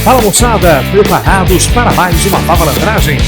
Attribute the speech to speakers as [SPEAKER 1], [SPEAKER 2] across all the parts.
[SPEAKER 1] Fala moçada, preparados para mais uma malandragem?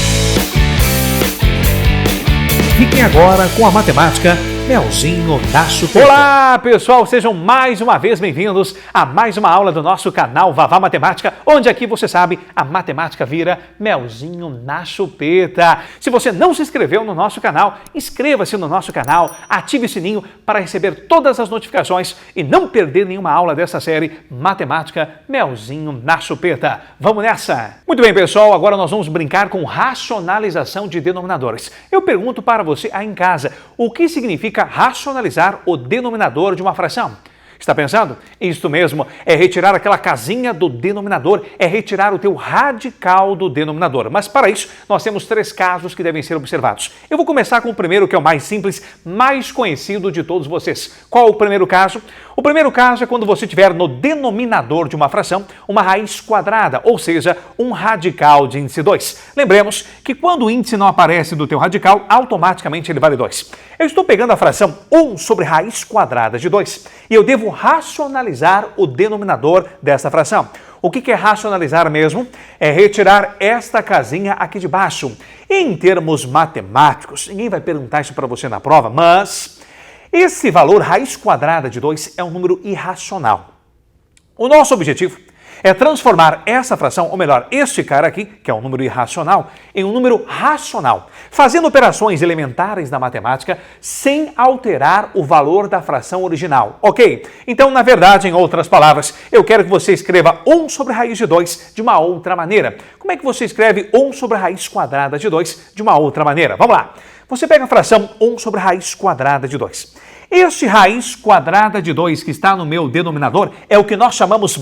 [SPEAKER 1] Fiquem agora com a matemática Melzinho na Chupeta.
[SPEAKER 2] Olá pessoal, sejam mais uma vez bem-vindos a mais uma aula do nosso canal Vavá Matemática, onde aqui você sabe, a matemática vira Melzinho na Chupeta. Se você não se inscreveu no nosso canal, inscreva-se no nosso canal, ative o sininho para receber todas as notificações e não perder nenhuma aula dessa série Matemática Melzinho na Chupeta. Vamos nessa? Muito bem pessoal, agora nós vamos brincar com racionalização de denominadores. Eu pergunto para você aí em casa, o que significa racionalizar o denominador de uma fração? Está pensando? Isso mesmo, é retirar aquela casinha do denominador, é retirar o teu radical do denominador. Mas para isso, nós temos 3 casos que devem ser observados. Eu vou começar com o primeiro, que é o mais simples, mais conhecido de todos vocês. Qual o primeiro caso? O primeiro caso é quando você tiver no denominador de uma fração uma raiz quadrada, ou seja, um radical de índice 2. Lembremos que quando o índice não aparece do teu radical, automaticamente ele vale 2. Eu estou pegando a fração 1 sobre raiz quadrada de 2 e eu devo racionalizar o denominador dessa fração. O que é racionalizar mesmo? É retirar esta casinha aqui de baixo. Em termos matemáticos, ninguém vai perguntar isso para você na prova, mas esse valor raiz quadrada de 2 é um número irracional. O nosso objetivo é transformar essa fração, ou melhor, este cara aqui, que é um número irracional, em um número racional, fazendo operações elementares da matemática sem alterar o valor da fração original, ok? Então, na verdade, em outras palavras, eu quero que você escreva 1 sobre raiz de 2 de uma outra maneira. Como é que você escreve 1 sobre a raiz quadrada de 2 de uma outra maneira? Vamos lá! Você pega a fração 1 sobre raiz quadrada de 2. Este raiz quadrada de 2 que está no meu denominador é o que nós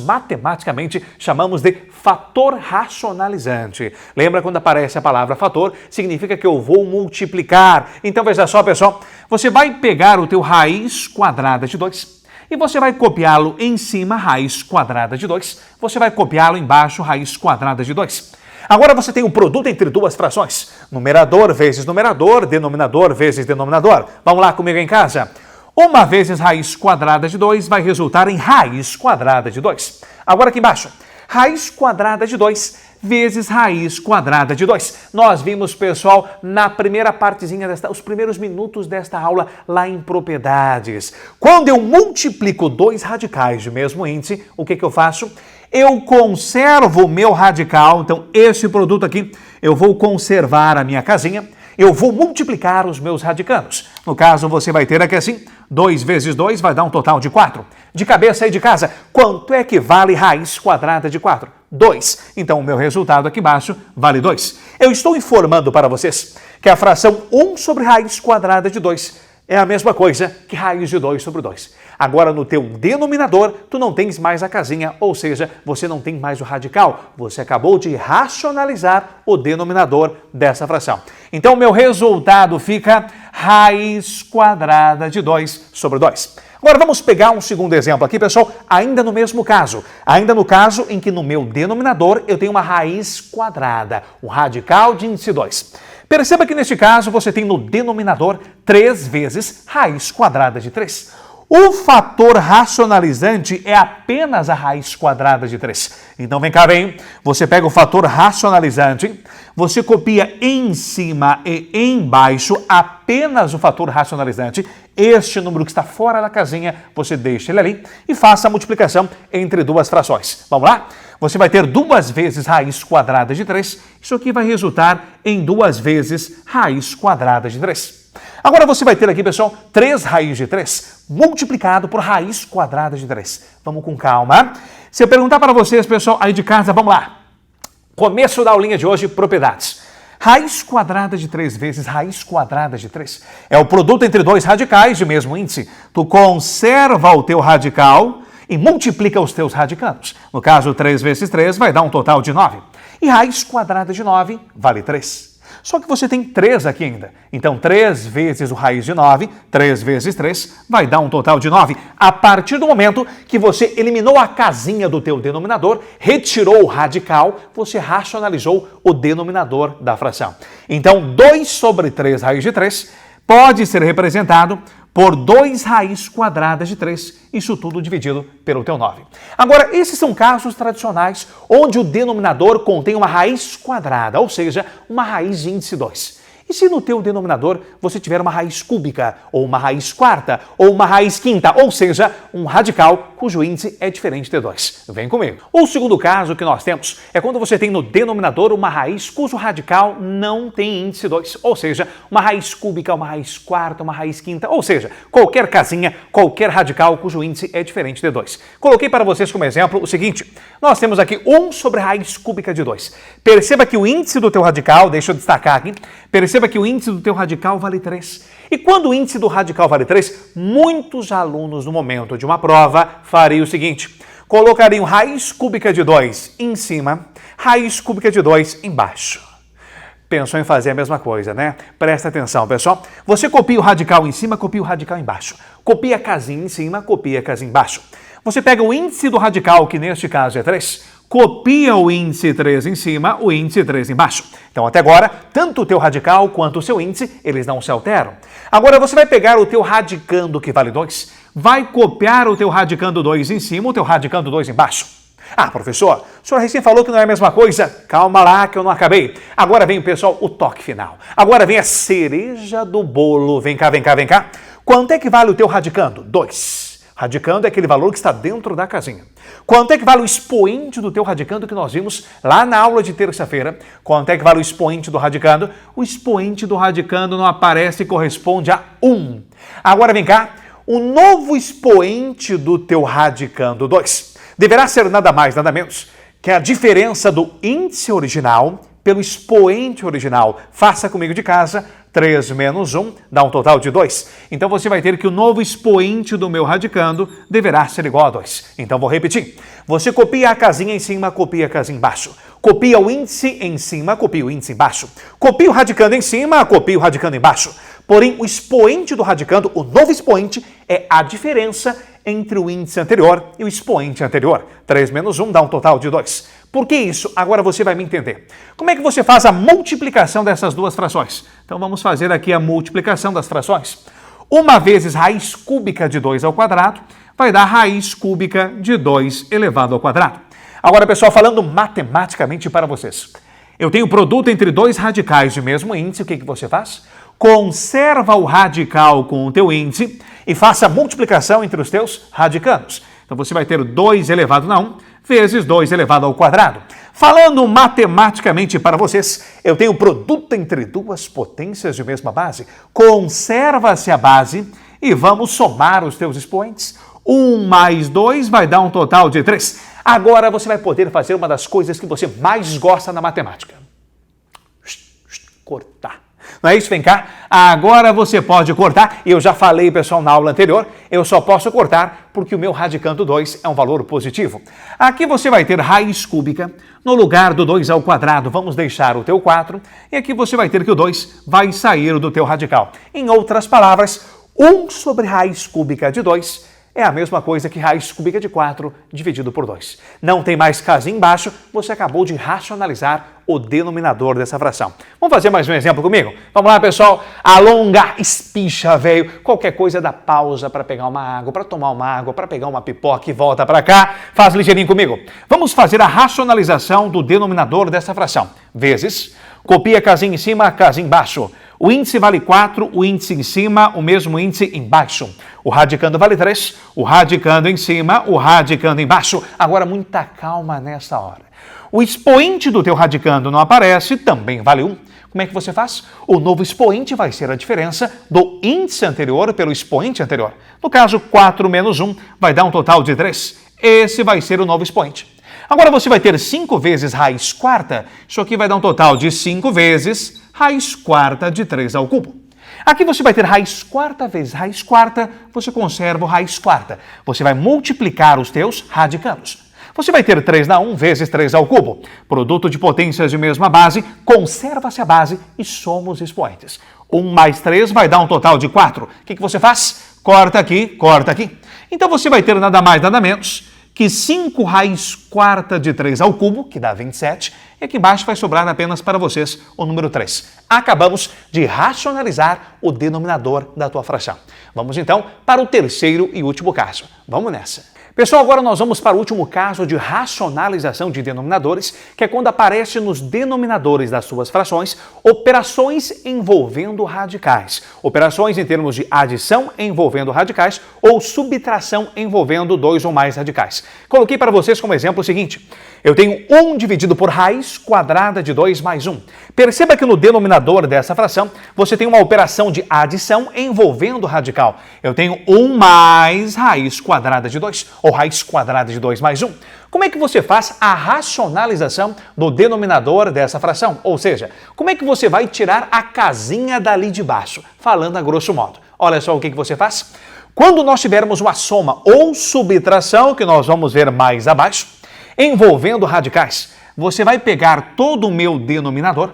[SPEAKER 2] matematicamente chamamos de fator racionalizante. Lembra quando aparece a palavra fator? Significa que eu vou multiplicar. Então veja só pessoal, você vai pegar o teu raiz quadrada de 2 e você vai copiá-lo em cima raiz quadrada de 2, você vai copiá-lo embaixo raiz quadrada de 2. Agora você tem um produto entre duas frações, numerador vezes numerador, denominador vezes denominador. Vamos lá comigo em casa. 1 vezes raiz quadrada de 2 vai resultar em raiz quadrada de 2. Agora aqui embaixo, raiz quadrada de 2 vezes raiz quadrada de 2. Nós vimos, pessoal, na primeira partezinha, os primeiros minutos desta aula, lá em propriedades. Quando eu multiplico 2 radicais de mesmo índice, o que eu faço? Eu conservo o meu radical, então esse produto aqui, eu vou conservar a minha casinha, eu vou multiplicar os meus radicanos. No caso, você vai ter aqui assim, 2 vezes 2 vai dar um total de 4. De cabeça aí de casa, quanto é que vale raiz quadrada de 4? 2. Então, o meu resultado aqui embaixo vale 2. Eu estou informando para vocês que a fração 1 sobre raiz quadrada de 2 é a mesma coisa que raiz de 2 sobre 2. Agora, no teu denominador, tu não tens mais a casinha, ou seja, você não tem mais o radical. Você acabou de racionalizar o denominador dessa fração. Então, o meu resultado fica raiz quadrada de 2 sobre 2. Agora, vamos pegar um segundo exemplo aqui, pessoal, ainda no mesmo caso. Ainda no caso em que no meu denominador eu tenho uma raiz quadrada, um radical de índice 2. Perceba que neste caso você tem no denominador 3 vezes raiz quadrada de 3. O fator racionalizante é apenas a raiz quadrada de 3. Então vem cá, vem. Você pega o fator racionalizante, você copia em cima e embaixo apenas o fator racionalizante. Este número que está fora da casinha, você deixa ele ali e faça a multiplicação entre duas frações. Vamos lá? Você vai ter 2 vezes raiz quadrada de 3. Isso aqui vai resultar em 2 vezes raiz quadrada de 3. Agora você vai ter aqui, pessoal, 3 raiz de 3 multiplicado por raiz quadrada de 3. Vamos com calma. Se eu perguntar para vocês, pessoal, aí de casa, vamos lá. Começo da aulinha de hoje, propriedades. Raiz quadrada de 3 vezes raiz quadrada de 3 é o produto entre 2 radicais de mesmo índice. Tu conserva o teu radical e multiplica os teus radicanos. No caso, 3 vezes 3 vai dar um total de 9. E raiz quadrada de 9 vale 3. Só que você tem 3 aqui ainda. Então, 3 vezes o raiz de 9, 3 vezes 3, vai dar um total de 9. A partir do momento que você eliminou a casinha do teu denominador, retirou o radical, você racionalizou o denominador da fração. Então, 2 sobre 3 raiz de 3 pode ser representado por 2 raiz quadrada de 3, isso tudo dividido pelo teu 9. Agora, esses são casos tradicionais onde o denominador contém uma raiz quadrada, ou seja, uma raiz de índice 2. E se no teu denominador você tiver uma raiz cúbica, ou uma raiz quarta, ou uma raiz quinta, ou seja, um radical cujo índice é diferente de 2? Vem comigo. O segundo caso que nós temos é quando você tem no denominador uma raiz cujo radical não tem índice 2, ou seja, uma raiz cúbica, uma raiz quarta, uma raiz quinta, ou seja, qualquer casinha, qualquer radical cujo índice é diferente de 2. Coloquei para vocês como exemplo o seguinte, nós temos aqui 1 sobre raiz cúbica de 2. Perceba que o índice do teu radical, deixa eu destacar aqui, perceba que o índice do teu radical vale 3. E quando o índice do radical vale 3, muitos alunos no momento de uma prova fariam o seguinte, colocariam raiz cúbica de 2 em cima, raiz cúbica de 2 embaixo. Pensou em fazer a mesma coisa, né? Presta atenção, pessoal. Você copia o radical em cima, copia o radical embaixo. Copia a casinha em cima, copia a casinha embaixo. Você pega o índice do radical, que neste caso é 3, copia o índice 3 em cima, o índice 3 embaixo. Então, até agora, tanto o teu radical quanto o seu índice, eles não se alteram. Agora, você vai pegar o teu radicando, que vale 2, vai copiar o teu radicando 2 em cima, o teu radicando 2 embaixo. Ah, professor, o senhor recém falou que não é a mesma coisa. Calma lá que eu não acabei. Agora vem, pessoal, o toque final. Agora vem a cereja do bolo. Vem cá, vem cá, vem cá. Quanto é que vale o teu radicando? 2. Radicando é aquele valor que está dentro da casinha. Quanto é que vale o expoente do teu radicando que nós vimos lá na aula de terça-feira? Quanto é que vale o expoente do radicando? O expoente do radicando não aparece e corresponde a 1. Agora vem cá, o novo expoente do teu radicando 2 deverá ser nada mais, nada menos que a diferença do índice original pelo expoente original. Faça comigo de casa. 3 menos 1 dá um total de 2. Então você vai ter que o novo expoente do meu radicando deverá ser igual a 2. Então vou repetir. Você copia a casinha em cima, copia a casinha embaixo. Copia o índice em cima, copia o índice embaixo. Copia o radicando em cima, copia o radicando embaixo. Porém, o expoente do radicando, o novo expoente, é a diferença entre o índice anterior e o expoente anterior. 3 menos 1 dá um total de 2. Por que isso? Agora você vai me entender. Como é que você faz a multiplicação dessas duas frações? Então vamos fazer aqui a multiplicação das frações. 1 vezes raiz cúbica de 2 ao quadrado vai dar raiz cúbica de 2 elevado ao quadrado. Agora, pessoal, falando matematicamente para vocês. Eu tenho produto entre 2 radicais de mesmo índice, o que você faz? Conserva o radical com o teu índice e faça a multiplicação entre os teus radicandos. Então você vai ter 2 elevado a 1 vezes 2 elevado ao quadrado. Falando matematicamente para vocês, eu tenho produto entre duas potências de mesma base. Conserva-se a base e vamos somar os teus expoentes. 1 mais 2 vai dar um total de 3. Agora você vai poder fazer uma das coisas que você mais gosta na matemática. Cortar. Não é isso? Vem cá. Agora você pode cortar. Eu já falei, pessoal, na aula anterior, eu só posso cortar porque o meu radicando 2 é um valor positivo. Aqui você vai ter raiz cúbica. No lugar do 2 ao quadrado, vamos deixar o teu 4. E aqui você vai ter que o 2 vai sair do teu radical. Em outras palavras, 1 sobre raiz cúbica de 2 é a mesma coisa que raiz cúbica de 4 dividido por 2. Não tem mais casinha embaixo, você acabou de racionalizar o denominador dessa fração. Vamos fazer mais um exemplo comigo? Vamos lá, pessoal. Alonga, espicha, velho. Qualquer coisa dá pausa para pegar uma água, para tomar uma água, para pegar uma pipoca e volta para cá. Faz ligeirinho comigo. Vamos fazer a racionalização do denominador dessa fração. Vezes, copia a casinha em cima, a casinha embaixo. O índice vale 4, o índice em cima, o mesmo índice embaixo. O radicando vale 3, o radicando em cima, o radicando embaixo. Agora, muita calma nessa hora. O expoente do teu radicando não aparece, também vale 1. Como é que você faz? O novo expoente vai ser a diferença do índice anterior pelo expoente anterior. No caso, 4 menos 1 vai dar um total de 3. Esse vai ser o novo expoente. Agora você vai ter 5 vezes raiz quarta. Isso aqui vai dar um total de 5 vezes raiz quarta de 3 ao cubo. Aqui você vai ter raiz quarta vezes raiz quarta, você conserva o raiz quarta. Você vai multiplicar os teus radicandos. Você vai ter 3 na 1 vezes 3 ao cubo. Produto de potências de mesma base, conserva-se a base e soma os expoentes. 1 mais 3 vai dar um total de 4. O que você faz? Corta aqui, corta aqui. Então você vai ter nada mais, nada menos que 5 raiz quarta de 3 ao cubo, que dá 27, e aqui embaixo vai sobrar apenas para vocês o número 3. Acabamos de racionalizar o denominador da tua fração. Vamos então para o terceiro e último caso. Vamos nessa. Pessoal, agora nós vamos para o último caso de racionalização de denominadores, que é quando aparece nos denominadores das suas frações operações envolvendo radicais. Operações em termos de adição envolvendo radicais ou subtração envolvendo 2 ou mais radicais. Coloquei para vocês como exemplo o seguinte: eu tenho 1 dividido por raiz quadrada de 2 mais 1. Perceba que no denominador dessa fração você tem uma operação de adição envolvendo radical. Eu tenho 1 mais raiz quadrada de 2, ou raiz quadrada de 2 mais 1. Como é que você faz a racionalização do denominador dessa fração? Ou seja, como é que você vai tirar a casinha dali de baixo? Falando a grosso modo. Olha só o que você faz. Quando nós tivermos uma soma ou subtração, que nós vamos ver mais abaixo, envolvendo radicais, você vai pegar todo o meu denominador,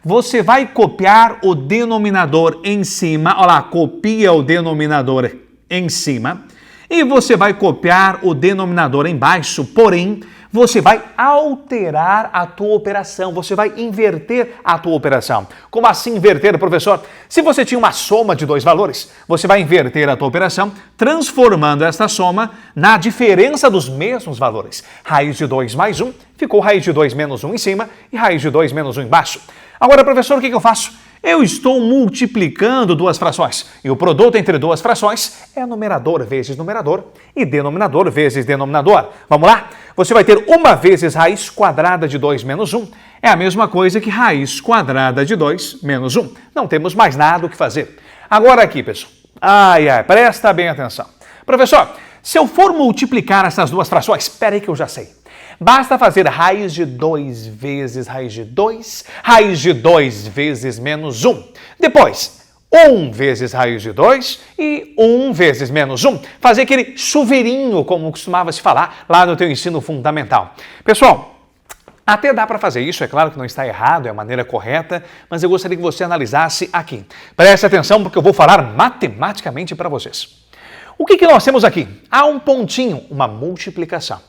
[SPEAKER 2] você vai copiar o denominador em cima, olha lá, copia o denominador em cima, e você vai copiar o denominador embaixo, porém, você vai alterar a tua operação, você vai inverter a tua operação. Como assim inverter, professor? Se você tinha uma soma de 2 valores, você vai inverter a tua operação, transformando esta soma na diferença dos mesmos valores. Raiz de 2 mais 1, ficou raiz de 2 menos 1 em cima e raiz de 2 menos 1 embaixo. Agora, professor, o que eu faço? Eu estou multiplicando duas frações e o produto entre duas frações é numerador vezes numerador e denominador vezes denominador. Vamos lá? Você vai ter 1 vezes raiz quadrada de 2 menos 1. É a mesma coisa que raiz quadrada de 2 menos 1. Não temos mais nada o que fazer. Agora aqui, pessoal. Presta bem atenção. Professor, se eu for multiplicar essas duas frações, espera aí que eu já sei. Basta fazer raiz de 2 vezes raiz de 2, raiz de 2 vezes menos 1. Depois, 1 vezes raiz de 2 e 1 vezes menos 1. Fazer aquele chuveirinho, como costumava se falar lá no teu ensino fundamental. Pessoal, até dá para fazer isso, é claro que não está errado, é a maneira correta, mas eu gostaria que você analisasse aqui. Preste atenção porque eu vou falar matematicamente para vocês. O que nós temos aqui? Há um pontinho, uma multiplicação.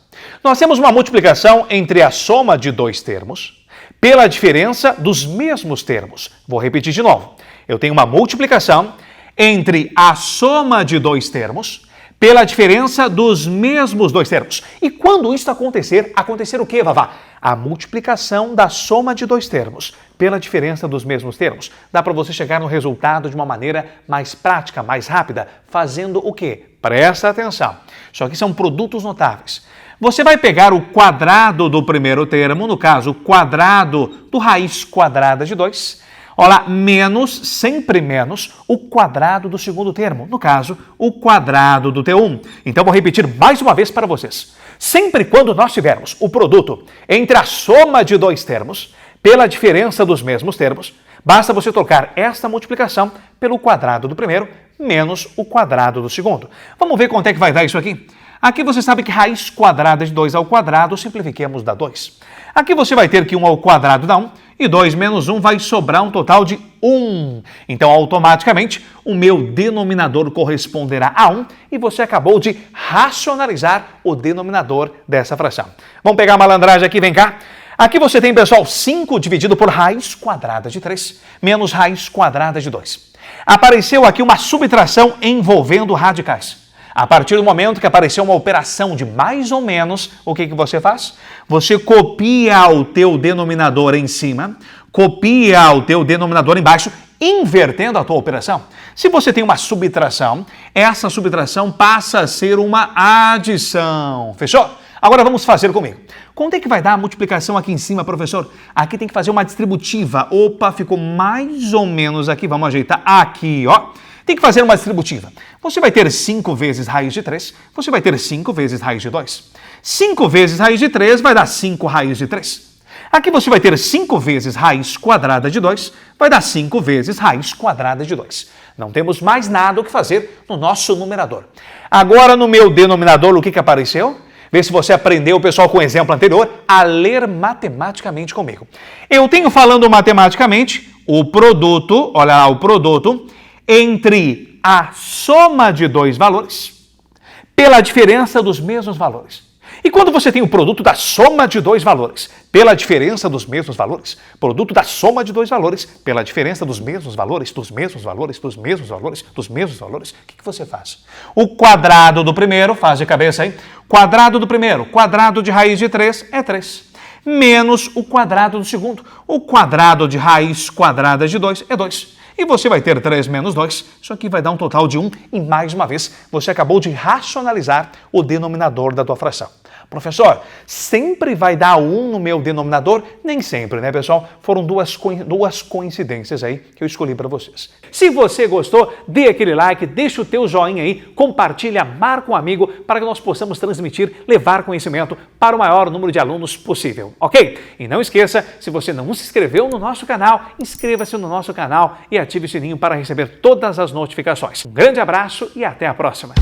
[SPEAKER 2] Nós temos uma multiplicação entre a soma de 2 termos pela diferença dos mesmos termos. Vou repetir de novo. Eu tenho uma multiplicação entre a soma de 2 termos pela diferença dos mesmos 2 termos. E quando isso acontecer o quê, Vavá? A multiplicação da soma de 2 termos pela diferença dos mesmos termos. Dá para você chegar no resultado de uma maneira mais prática, mais rápida, fazendo o quê? Presta atenção. Só que são produtos notáveis. Você vai pegar o quadrado do primeiro termo, no caso, o quadrado do raiz quadrada de 2, olha, menos, sempre menos, o quadrado do segundo termo, no caso, o quadrado do T1. Então, vou repetir mais uma vez para vocês. Sempre quando nós tivermos o produto entre a soma de 2 termos pela diferença dos mesmos termos, basta você trocar esta multiplicação pelo quadrado do primeiro menos o quadrado do segundo. Vamos ver quanto é que vai dar isso aqui? Aqui você sabe que raiz quadrada de 2 ao quadrado, simplifiquemos, dá 2. Aqui você vai ter que 1 ao quadrado dá 1, e 2 menos 1 vai sobrar um total de 1. Então, automaticamente, o meu denominador corresponderá a 1 e você acabou de racionalizar o denominador dessa fração. Vamos pegar a malandragem aqui, vem cá. Aqui você tem, pessoal, 5 dividido por raiz quadrada de 3 menos raiz quadrada de 2. Apareceu aqui uma subtração envolvendo radicais. A partir do momento que apareceu uma operação de mais ou menos, o que você faz? Você copia o teu denominador em cima, copia o teu denominador embaixo, invertendo a tua operação. Se você tem uma subtração, essa subtração passa a ser uma adição. Fechou? Agora vamos fazer comigo. Quanto é que vai dar a multiplicação aqui em cima, professor? Aqui tem que fazer uma distributiva. Opa, ficou mais ou menos aqui. Vamos ajeitar aqui, ó. Tem que fazer uma distributiva. Você vai ter 5 vezes raiz de 3, você vai ter 5 vezes raiz de 2. 5 vezes raiz de 3 vai dar 5 raiz de 3. Aqui você vai ter 5 vezes raiz quadrada de 2, vai dar 5 vezes raiz quadrada de 2. Não temos mais nada o que fazer no nosso numerador. Agora, no meu denominador, o que apareceu? Vê se você aprendeu, pessoal, com o exemplo anterior, a ler matematicamente comigo. Eu tenho falando matematicamente o produto, olha lá, o produto entre a soma de 2 valores pela diferença dos mesmos valores. E quando você tem o produto da soma de dois valores pela diferença dos mesmos valores, produto da soma de dois valores pela diferença dos mesmos valores, dos mesmos valores, dos mesmos valores, dos mesmos valores, o que você faz? O quadrado do primeiro, faz de cabeça aí, quadrado do primeiro, quadrado de raiz de 3 é 3, menos o quadrado do segundo. O quadrado de raiz quadrada de 2 é 2. E você vai ter 3 menos 2, isso aqui vai dar um total de 1, e mais uma vez, você acabou de racionalizar o denominador da tua fração. Professor, sempre vai dar 1 no meu denominador? Nem sempre, né, pessoal? Foram duas coincidências aí que eu escolhi para vocês. Se você gostou, dê aquele like, deixa o teu joinha aí, compartilha, marca um amigo para que nós possamos transmitir, levar conhecimento para o maior número de alunos possível, ok? E não esqueça, se você não se inscreveu no nosso canal, inscreva-se no nosso canal e ative o sininho para receber todas as notificações. Um grande abraço e até a próxima!